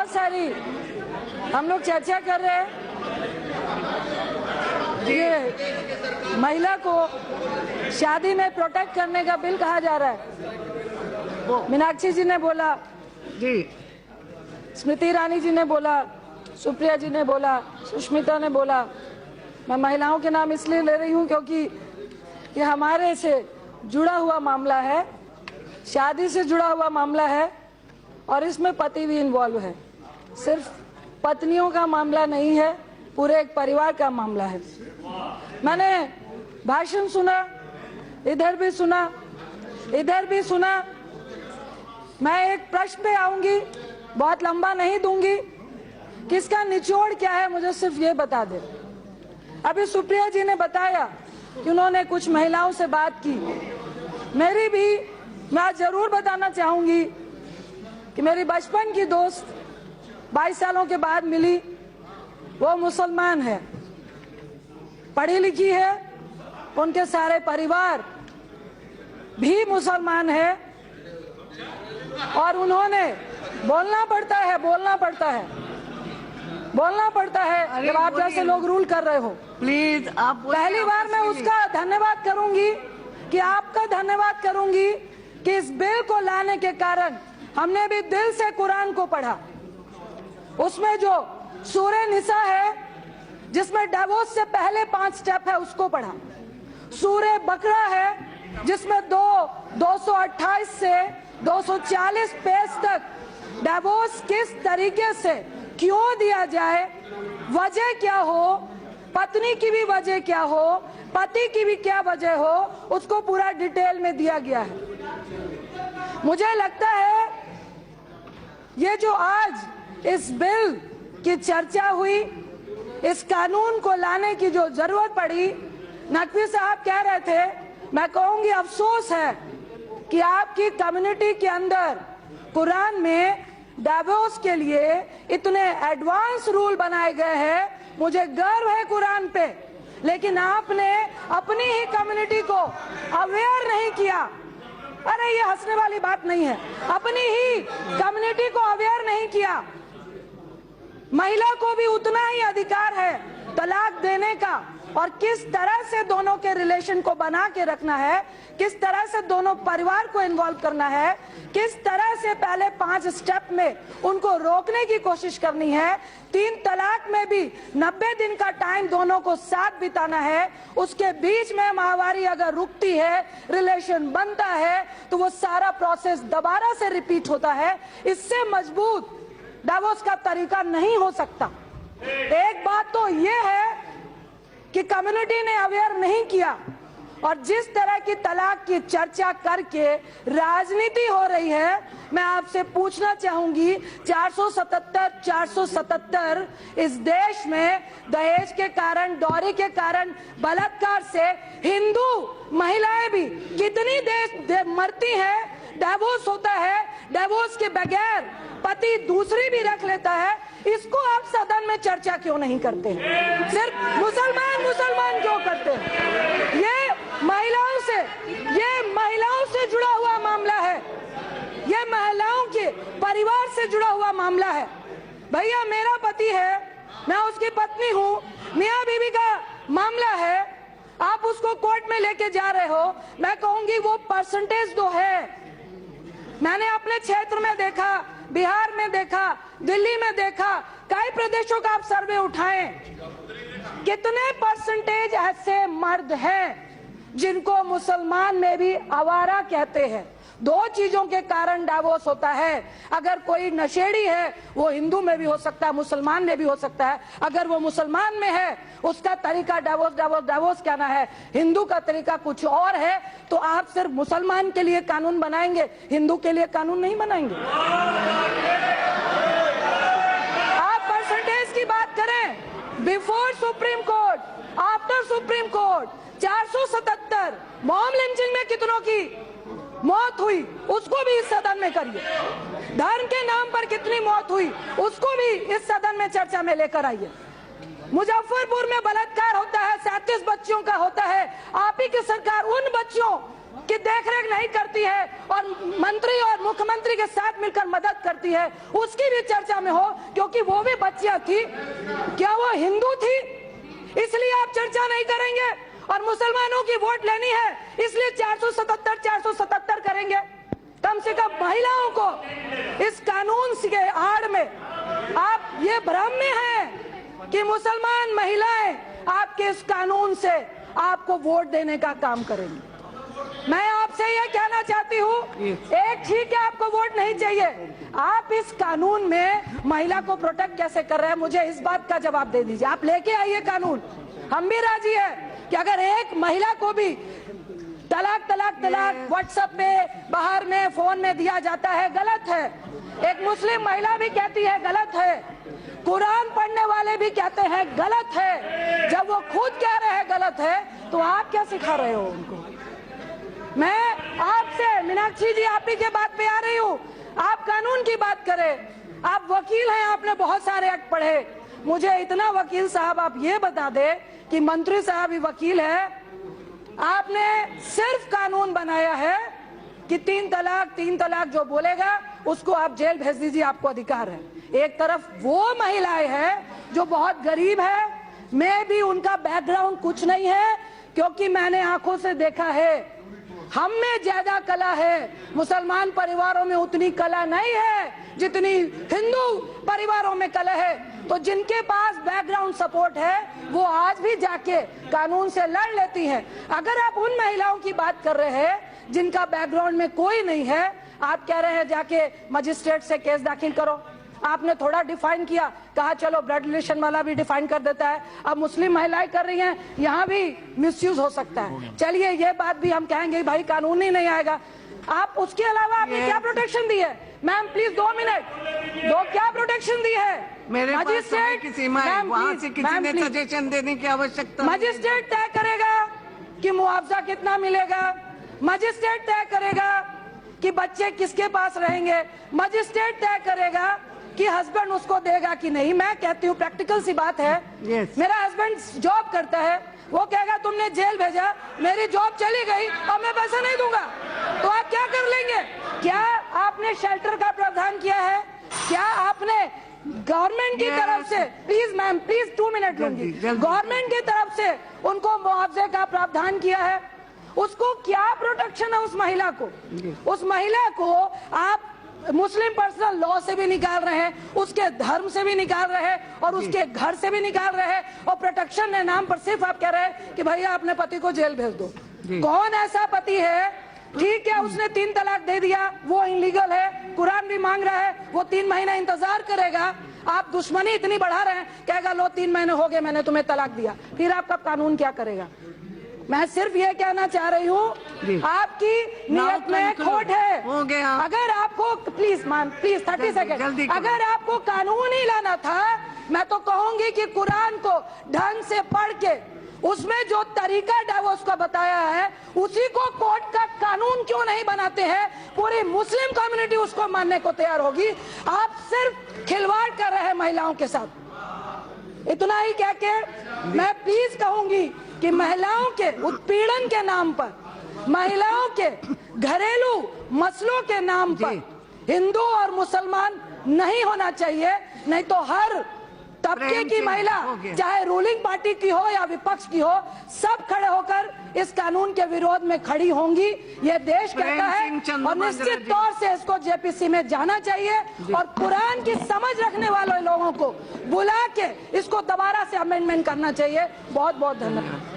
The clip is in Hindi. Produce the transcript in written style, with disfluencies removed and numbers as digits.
सारी हम लोग चर्चा कर रहे हैं। ये महिला को शादी में प्रोटेक्ट करने का बिल कहा जा रहा है। मीनाक्षी जी ने बोला जी, स्मृति ईरानी जी ने बोला, सुप्रिया जी ने बोला, सुष्मिता ने बोला। मैं महिलाओं के नाम इसलिए ले रही हूं क्योंकि ये हमारे से जुड़ा हुआ मामला है, शादी से जुड़ा हुआ मामला है और इसमें पति भी इन्वॉल्व है। सिर्फ पत्नियों का मामला नहीं है, पूरे एक परिवार का मामला है। मैंने भाषण सुना, इधर भी सुना, इधर भी सुना। मैं एक प्रश्न पे आऊंगी, बहुत लंबा नहीं दूंगी। किसका निचोड़ क्या है मुझे सिर्फ ये बता दे। अभी सुप्रिया जी ने बताया कि उन्होंने कुछ महिलाओं से बात की। मेरी भी मैं आज जरूर बताना चाहूंगी कि मेरी बचपन की दोस्त 22 सालों के बाद मिली। वो मुसलमान है, पढ़ी लिखी है, उनके सारे परिवार भी मुसलमान है और उन्होंने बोलना पड़ता है जब आप जैसे लोग रूल कर रहे हो। प्लीज आप पहली बार मैं उसका धन्यवाद करूंगी कि आपका धन्यवाद करूंगी कि इस बिल को लाने के कारण हमने भी दिल से कुरान को पढ़ा। उसमें जो सूरे निसा है जिसमें डिवोर्स से पहले 5 स्टेप है उसको पढ़ा। सूरे बकरा है जिसमें 228 से 240 पेज तक डिवोर्स किस तरीके से क्यों दिया जाए, वजह क्या हो, पत्नी की भी वजह क्या हो, पति की भी क्या वजह हो, उसको पूरा डिटेल में दिया गया है। मुझे लगता है ये जो आज इस बिल की चर्चा हुई, इस कानून को लाने की जो जरूरत पड़ी, नकवी साहब कह रहे थे, मैं कहूंगी अफसोस है कि आपकी कम्युनिटी के अंदर कुरान में डिवोर्स के लिए इतने एडवांस रूल बनाए गए हैं। मुझे गर्व है कुरान पे, लेकिन आपने अपनी ही कम्युनिटी को अवेयर नहीं किया। अरे ये हंसने वाली बात नहीं है, अपनी ही कम्युनिटी को अवेयर नहीं किया। महिला को भी उतना ही अधिकार है तलाक देने का और किस तरह से दोनों के रिलेशन को बना के रखना है, किस तरह से दोनों परिवार को इन्वॉल्व करना है, किस तरह से पहले 5 स्टेप में उनको रोकने की कोशिश करनी है। 3 तलाक में भी 90 दिन का टाइम दोनों को साथ बिताना है। उसके बीच में माहवारी अगर रुकती है, रिलेशन बनता है, तो वो सारा प्रोसेस दोबारा से रिपीट होता है। इससे मजबूत डिवोर्स का तरीका नहीं हो सकता। एक बात तो ये है कि कम्युनिटी ने अवेयर नहीं किया और जिस तरह की तलाक की चर्चा करके राजनीति हो रही है, मैं आपसे पूछना चाहूंगी 477 इस देश में दहेज के कारण, डौरी के कारण, बलात्कार से हिंदू महिलाएं भी कितनी देश मरती हैं। डिवोर्स होता है, डिवोर्स के बगैर पति दूसरी भी रख लेता है। इसको आप सदन में चर्चा क्यों नहीं करते हैं? सिर्फ मुसलमान क्यों करते हैं? ये महिलाओं से जुड़ा हुआ मामला है, ये महिलाओं के परिवार से जुड़ा हुआ मामला है। भैया मेरा पति है, मैं उसकी पत्नी हूँ, मियाँ बीवी का मामला है। आप उसको कोर्ट में लेके जा रहे हो, मैं कहूंगी वो परसेंटेज तो है। मैंने अपने क्षेत्र में देखा, बिहार में देखा, दिल्ली में देखा, कई प्रदेशों का आप सर्वे उठाएं, कितने परसेंटेज ऐसे मर्द हैं जिनको मुसलमान में भी आवारा कहते हैं। 2 चीजों के कारण डिवोर्स होता है। अगर कोई नशेड़ी है वो हिंदू में भी हो सकता है, मुसलमान में भी हो सकता है। अगर वो मुसलमान में है, उसका तरीका डिवोर्स कहना है, हिंदू का तरीका कुछ और है, तो आप सिर्फ मुसलमान के लिए कानून बनाएंगे, हिंदू के लिए कानून नहीं बनाएंगे। आप परसेंटेज की बात करें, before supreme court, after supreme court, 477 mob lynching में कितनों की मौत हुई, उसको भी इस सदन में करिए। धर्म के नाम पर कितनी मौत हुई, उसको भी इस सदन में चर्चा में लेकर आइए। मुजफ्फरपुर में बलात्कार होता है, 37 बच्चियों का होता है। आप ही की सरकार उन बच्चियों कि देखरेख नहीं करती है और मंत्री और मुख्यमंत्री के साथ मिलकर मदद करती है, उसकी भी चर्चा में हो, क्योंकि वो भी बच्चियां थी। क्या वो हिंदू थी इसलिए आप चर्चा नहीं करेंगे? और मुसलमानों की वोट लेनी है इसलिए 477 करेंगे? कम से कम महिलाओं को इस कानून के आड़ में आप ये भ्रम में हैं कि मुसलमान महिलाएं आपके इस कानून से आपको वोट देने का काम करेंगी। मैं आपसे ये कहना चाहती हूँ, एक ठीक है आपको वोट नहीं चाहिए, आप इस कानून में महिला को प्रोटेक्ट कैसे कर रहे हैं, मुझे इस बात का जवाब दे दीजिए। आप लेके आइए कानून, हम भी राजी है कि अगर एक महिला को भी तलाक तलाक तलाक व्हाट्सएप पे, बाहर में, फोन में दिया जाता है, गलत है। एक मुस्लिम महिला भी कहती है गलत है, कुरान पढ़ने वाले भी कहते हैं गलत है। जब वो खुद कह रहे हैं गलत है तो आप क्या सिखा रहे हो उनको? मैं आपसे, मीनाक्षी जी आप ही के बात पे आ रही हूँ, आप कानून की बात करें। आप वकील हैं, आपने बहुत सारे एक्ट पढ़े, मुझे इतना वकील साहब आप ये बता दे कि मंत्री साहब भी वकील है, आपने सिर्फ कानून बनाया है कि 3 तलाक जो बोलेगा उसको आप जेल भेज दीजिए, आपको अधिकार है। एक तरफ वो महिलाएं हैं जो बहुत गरीब है, मैं भी उनका बैकग्राउंड कुछ नहीं है, क्योंकि मैंने आंखों से देखा है, हम में ज्यादा कला है, मुसलमान परिवारों में उतनी कला नहीं है जितनी हिंदू परिवारों में कला है। तो जिनके पास बैकग्राउंड सपोर्ट है वो आज भी जाके कानून से लड़ लेती हैं। अगर आप उन महिलाओं की बात कर रहे हैं जिनका बैकग्राउंड में कोई नहीं है, आप कह रहे हैं जाके मजिस्ट्रेट से केस दाखिल करो। आपने थोड़ा डिफाइन किया, कहा चलो ब्लड रिलेशन वाला भी डिफाइन कर देता है, अब मुस्लिम महिलाएं कर रही हैं, यहाँ भी मिसयूज हो सकता है। चलिए ये बात भी हम कहेंगे भाई कानून ही नहीं आएगा। आप उसके अलावा आपने क्या प्रोटेक्शन दी है? मैम प्लीज 2 मिनट, क्या प्रोटेक्शन दी है? मजिस्ट्रेट की सीमा है, वहाँ से किसी ने सजेशन देने की आवश्यकता। मजिस्ट्रेट तय करेगा कि मुआवजा कितना मिलेगा, मजिस्ट्रेट तय करेगा कि बच्चे किसके पास रहेंगे, मजिस्ट्रेट तय करेगा कि हस्बैंड उसको देगा कि नहीं। मैं कहती हूँ प्रैक्टिकल सी बात है, मेरा हस्बैंड जॉब करता है, वो कहेगा तुमने जेल भेजा, मेरी जॉब चली गई और मैं पैसा नहीं दूंगा, तो आप क्या कर लेंगे? क्या आपने शेल्टर का प्रावधान किया है? क्या आपने गवर्नमेंट की तरफ से, प्लीज मैम प्लीज 2 मिनट लूंगी, गवर्नमेंट की तरफ से उनको मुआवजे का प्रावधान किया है? उसको क्या प्रोटेक्शन है उस महिला को? उस महिला को आप मुस्लिम पर्सनल लॉ से भी निकाल रहे हैं, उसके धर्म से भी निकाल रहे हैं और उसके घर से भी निकाल रहे हैं, और प्रोटेक्शन के नाम पर सिर्फ आप कह रहे हैं कि भैया अपने पति को जेल भेज दो। कौन ऐसा पति है? ठीक है उसने 3 तलाक दे दिया, वो इलीगल है, कुरान भी मांग रहा है, वो 3 महीना इंतजार करेगा, आप दुश्मनी इतनी बढ़ा रहे हैं, कहेगा लो 3 महीने हो गए मैंने तुम्हें तलाक दिया, फिर आपका कानून क्या करेगा? मैं सिर्फ ये कहना चाह रही हूँ, आपकी नियत में खोट है। हो गया। अगर आपको प्लीज 30 सेकंड, अगर आपको कानून ही लाना था, मैं तो कहूंगी कि कुरान को ढंग से पढ़ के उसमें जो तरीका डाइवोर्स का बताया है उसी को कोर्ट का कानून क्यों नहीं बनाते हैं? पूरी मुस्लिम कम्युनिटी उसको मानने को तैयार होगी। आप सिर्फ खिलवाड़ कर रहे हैं महिलाओं के साथ। इतना ही कह के मैं प्लीज कहूंगी कि महिलाओं के उत्पीड़न के नाम पर, महिलाओं के घरेलू मसलों के नाम पर हिंदू और मुसलमान नहीं होना चाहिए, नहीं तो हर तबके की महिला, चाहे रूलिंग पार्टी की हो या विपक्ष की हो, सब खड़े होकर इस कानून के विरोध में खड़ी होंगी। ये देश कहता है और निश्चित तौर से इसको जेपीसी में जाना चाहिए और कुरान की समझ रखने वाले लोगों को बुला के इसको दोबारा से अमेंडमेंट करना चाहिए। बहुत बहुत धन्यवाद।